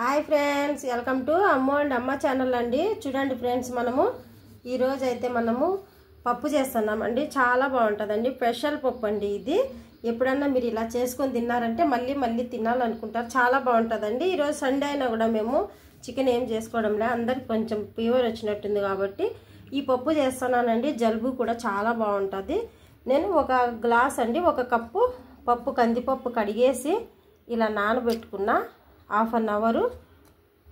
Hi friends, welcome to అమ్మ and అమ్మ channel అండి. చూడండి ఫ్రెండ్స్, మనము ఈరోజు అయితే పప్పు చేస్తున్నామండి. చాలా బాగుంటుందండి. స్పెషల్ పప్పు అండి ఇది. ఎప్పుడన్నా మీరు ఇలా చేసుకొని తిన్నారంటే మళ్ళీ మళ్ళీ తినాలనుకుంటారు. చాలా బాగుంటుందండి. ఈరోజు సండే అయినా కూడా మేము చికెన్ ఏం చేసుకోవడంలే, అందరికి కొంచెం ఫీవర్ వచ్చినట్టుంది కాబట్టి ఈ పప్పు చేస్తున్నానండి. జలుబు కూడా చాలా బాగుంటుంది. నేను ఒక గ్లాస్ అండి, ఒక కప్పు పప్పు కందిపప్పు కడిగేసి ఇలా నానబెట్టుకున్నా. Half an hour.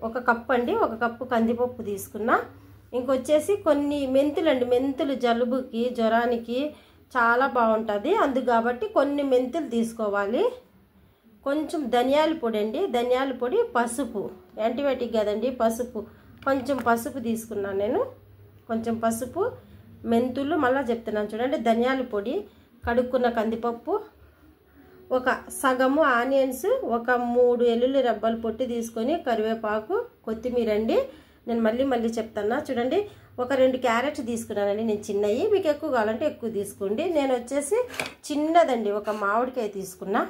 ఒక కప్పు అండి, ఒక కప్పు కందిపప్పు తీసుకున్నా. ఇంకొచ్చేసి కొన్ని మెంతులు అండి. మెంతులు జలుబుకి జ్వరానికి చాలా బాగుంటుంది. అందుకు కాబట్టి కొన్ని మెంతులు తీసుకోవాలి. కొంచెం ధనియాల పొడి అండి, ధనియాల పొడి, పసుపు, యాంటీబయాటిక్ కదండి పసుపు, కొంచెం పసుపు తీసుకున్నాను నేను. కొంచెం పసుపు, మెంతులు, మళ్ళీ చెప్తున్నాను చూడండి, ధనియాల పొడి, కడుక్కున్న కందిపప్పు, ఒక సగము ఆనియన్స్, ఒక 3 ఎల్లుల్లి రెబ్బలు పొట్టి తీసుకొని, కరివేపాకు, కొత్తిమీర అండి. నేను మళ్ళీ చెప్తాను చూడండి. ఒక 2 క్యారెట్స్ తీసుకున్నానండి నేను, చిన్నవి. మీకు ఎక్కువ కావాలంటే ఎక్కువ తీసుకోండి. నేను వచ్చేసి చిన్నదండి ఒక మామిడికాయ తీసుకున్నా,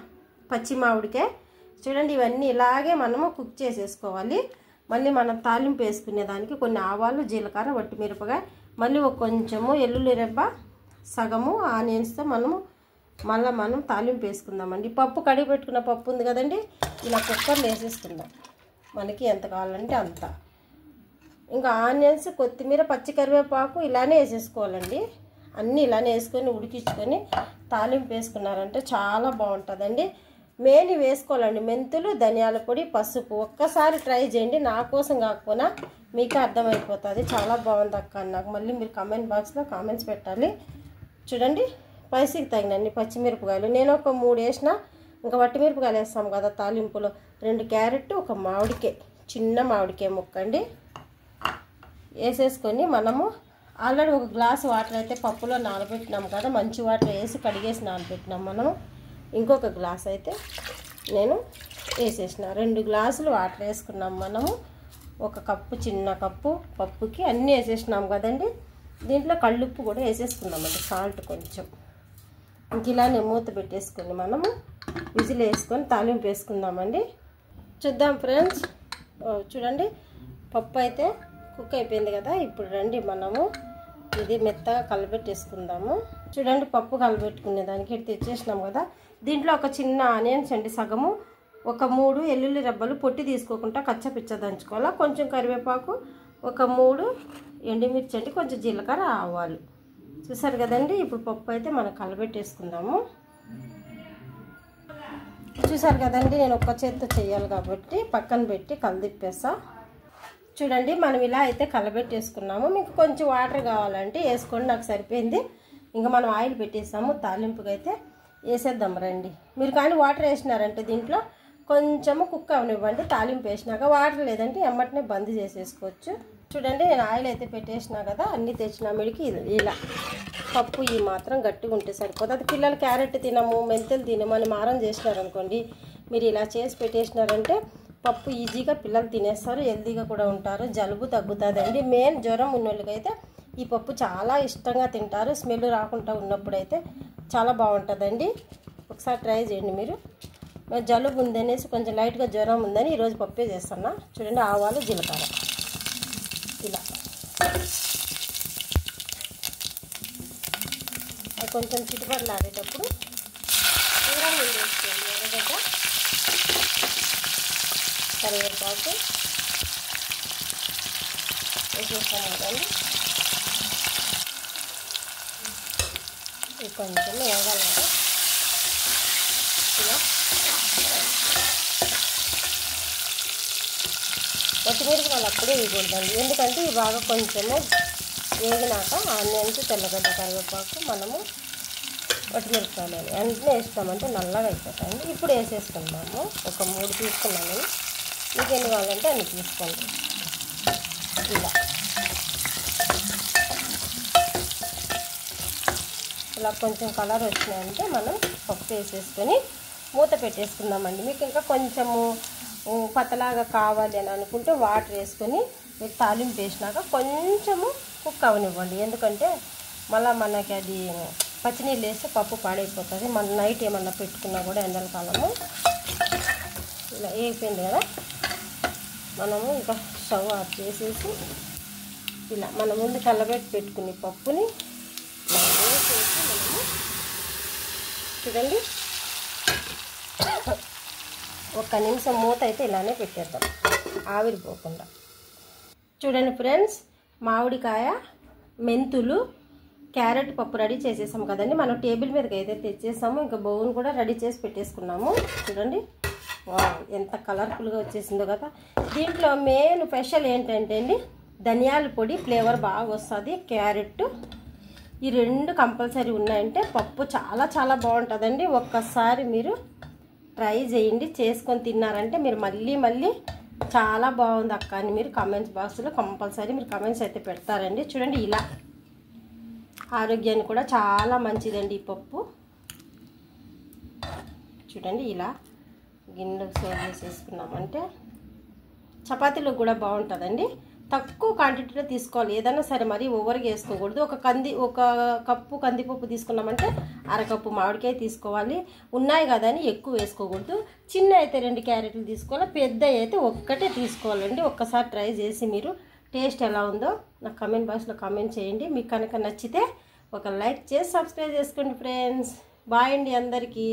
పచ్చి మామిడికాయ. చూడండి, ఇవన్నీ ఇలాగే మనము కుక్ చేసేసుకోవాలి. మళ్ళీ మనం తాలింపు వేసుకునేదానికి కొన్ని ఆవాలు, జీలకర్ర, వట్టిమిరపకాయ, మళ్ళీ ఒక కొంచెము ఎల్లుల్లి రెబ్బ, సగము ఆనియన్స్తో మనం తాలింపు వేసుకుందామండి. పప్పు కడిగి పెట్టుకున్న పప్పు ఉంది కదండి, ఇలా కుక్కర్లో వేసేసుకుందాం. మనకి ఎంత కావాలంటే అంత. ఇంకా ఆనియన్స్, కొత్తిమీర, పచ్చి కరివేపాకు ఇలానే వేసేసుకోవాలండి. అన్నీ ఇలానే వేసుకొని ఉడికించుకొని తాలింపు వేసుకున్నారంటే చాలా బాగుంటుందండి. మెయిన్ వేసుకోవాలండి మెంతులు, ధనియాల పొడి, పసుపు. ఒక్కసారి ట్రై చేయండి, నా కోసం కాకపోయినా మీకే అర్థమైపోతుంది. చాలా బాగుంది అక్క నాకు. మళ్ళీ మీరు కామెంట్ బాక్స్లో కామెంట్స్ పెట్టాలి. చూడండి, స్పైసీకి తగినన్ని పచ్చిమిరపకాయలు నేను ఒక 3 వేసిన. ఇంకా వట్టిమిరపకాయలు వేస్తాం కదా తాలింపులో. 2 క్యారెట్, ఒక మామిడికాయ, చిన్న మామిడికాయ ముక్కండి వేసేసుకొని మనము ఆల్రెడీ ఒక గ్లాస్ వాటర్ అయితే పప్పులో నానబెట్టినాం కదా, మంచి వాటర్ వేసి కడిగేసి నానబెట్టినాం మనము. ఇంకొక గ్లాస్ అయితే నేను వేసేసిన. 2 గ్లాసులు వాటర్ వేసుకున్నాం మనము. ఒక కప్పు, చిన్న కప్పు పప్పుకి అన్నీ వేసేసినాం కదండి. దీంట్లో కళ్ళుప్పు కూడా వేసేసుకున్నామండి, సాల్ట్ కొంచెం. ఇంక ఇలానే మూత పెట్టేసుకొని మనము విజిల్ వేసుకొని తాలింపు వేసుకుందామండి. చూద్దాం ఫ్రెండ్స్. చూడండి, పప్పు అయితే కుక్ అయిపోయింది కదా. ఇప్పుడు రండి మనము ఇది మెత్తగా కలబెట్టేసుకుందాము. చూడండి, పప్పు కలబెట్టుకునే దానికి ఇటు తెచ్చేసినాం కదా. దీంట్లో ఒక చిన్న ఆనియన్స్ అండి సగము, ఒక 3 ఎల్లుల్లి రెబ్బలు పొట్టి తీసుకోకుండా కచ్చపిచ్చ దంచుకోవాలా. కొంచెం కరివేపాకు, ఒక 3 ఎండుమిర్చి అండి, కొంచెం జీలకర్ర, ఆవాలు. చూసారు కదండి. ఇప్పుడు పప్పు అయితే మనం కలబెట్టేసుకుందాము. చూసారు కదండి, నేను ఒక్క చేత్తో చేయాలి కాబట్టి పక్కన పెట్టి కలదిప్పేస్తా. చూడండి, మనం ఇలా అయితే కలబెట్టేసుకున్నాము. మీకు కొంచెం వాటర్ కావాలంటే వేసుకోండి, నాకు సరిపోయింది. ఇంకా మనం ఆయిల్ పెట్టేసాము. తాలింపుకి అయితే వేసేద్దాం రండి. మీరు కానీ వాటర్ వేసినారంటే దీంట్లో కొంచెము కుక్ అవనివ్వండి. తాలింపు వేసినాక వాటర్ లేదంటే ఎమ్మటనే బంద్ చేసేసుకోవచ్చు. చూడండి, నేను ఆయిల్ అయితే పెట్టేసినా కదా, అన్నీ తెచ్చిన మిడికి ఇలా పప్పు ఈ మాత్రం గట్టిగా ఉంటే సరిపోతుంది. అది పిల్లలు క్యారెట్ తినము, మెంతులు తినమని మారం చేసినారనుకోండి, మీరు ఇలా చేసి పెట్టేసినారంటే పప్పు ఈజీగా పిల్లలు తినేస్తారు, హెల్తీగా కూడా ఉంటారు, జలుబు తగ్గుతుందండి. మెయిన్ జ్వరం ఉన్నోళ్ళకైతే ఈ పప్పు చాలా ఇష్టంగా తింటారు. స్మెల్ రాకుండా ఉన్నప్పుడైతే చాలా బాగుంటుందండి. ఒకసారి ట్రై చేయండి మీరు. జలుబు ఉందనేసి కొంచెం లైట్గా జ్వరం ఉందని ఈరోజు పప్పే చేస్తున్నా. చూడండి, ఆవాలు, జీలకర్ర ఇలా అది కొంచెం చిటిపట్లు ఆడేటప్పుడు దూరం వేసుకోండి. ఎర్రగడ్డ, కరివేపాకు వేసేస్తాను కదండి. ఇది కొంచెం వేగాలంటే ఇలా వట్టిమిరపకాయలు అప్పుడే వేయకూడదండి, ఎందుకంటే ఇవి బాగా కొంచెము వేగినాక ఆనియన్స్, తెల్లగడ్డ, కరివేపాకు, మనము వట్టిమిరపకాయలు వెంటనే వేస్తామంటే నల్లగా అయిపోతాయండి. ఇప్పుడు వేసేసుకుందాము. ఒక 3 తీసుకున్నాను. మీకు ఎన్ని కావాలంటే అన్ని తీసుకోండి. ఇలా కొంచెం కలర్ వచ్చినాయంటే మనం పప్పు వేసేసుకొని మూత పెట్టేసుకుందామండి. మీకు ఇంకా కొంచెము పతలాగా కావాలి అని అనుకుంటే వాటర్ వేసుకొని మీరు తాలింపు వేసినాక కొంచెము కుక్ అవనివ్వండి. ఎందుకంటే మళ్ళీ మనకి అది పచ్చినీళ్ళు వేస్తే పప్పు పాడైపోతుంది. మన నైట్ ఏమన్నా పెట్టుకున్నా కూడా ఎండల కాలము ఇలా వేగిపోయింది కదా. మనము ఇంకా స్టవ్ ఆఫ్ చేసేసి ఇలా మన ముందు కలబెట్టి పెట్టుకుని పప్పుని వేసేసి మనము చూడండి ఒక్క నిమిషం మూత అయితే ఇలానే పెట్టేద్దాం ఆవిరిపోకుండా. చూడండి ఫ్రెండ్స్, మామిడికాయ, మెంతులు, క్యారెట్ పప్పు రెడీ చేసేసాము కదండి. మనం టేబుల్ మీదకి అయితే తెచ్చేసాము. ఇంకా బౌల్ కూడా రెడీ చేసి పెట్టేసుకున్నాము. చూడండి ఎంత కలర్ఫుల్గా వచ్చేసిందో కదా. దీంట్లో మెయిన్ స్పెషల్ ఏంటంటే అండి ధనియాల పొడి ఫ్లేవర్ బాగా వస్తుంది. క్యారెట్ ఈ రెండు కంపల్సరీ ఉన్నాయంటే పప్పు చాలా చాలా బాగుంటుందండి. ఒక్కసారి మీరు ట్రై చేయండి, చేసుకొని తిన్నారంటే మీరు మళ్ళీ మళ్ళీ చాలా బాగుంది అక్క అని మీరు కామెంట్స్ బాక్స్లో కంపల్సరీ మీరు కామెంట్స్ అయితే పెడతారండి. చూడండి ఇలా ఆరోగ్యానికి కూడా చాలా మంచిదండి ఈ పప్పు. చూడండి ఇలా గిన్నెలో సర్వ్ చేసేసుకున్నామంటే చపాతీలో కూడా బాగుంటుందండి. తక్కువ క్వాంటిటీలో తీసుకోవాలి ఏదైనా సరే, మరి ఓవర్గా వేసుకోకూడదు. ఒక కప్పు కందిపప్పు తీసుకున్నామంటే అరకప్పు మామిడికాయ తీసుకోవాలి. ఉన్నాయి కదా అని ఎక్కువ వేసుకోకూడదు. చిన్న అయితే 2 క్యారెట్లు తీసుకోవాలి, పెద్ద అయితే ఒక్కటే తీసుకోవాలండి. ఒక్కసారి ట్రై చేసి మీరు టేస్ట్ ఎలా ఉందో నాకు కామెంట్ బాక్స్లో కామెంట్ చేయండి. మీకు కనుక నచ్చితే ఒక లైక్ చేసి సబ్స్క్రైబ్ చేసుకోండి ఫ్రెండ్స్. బాయ్ అండి అందరికీ.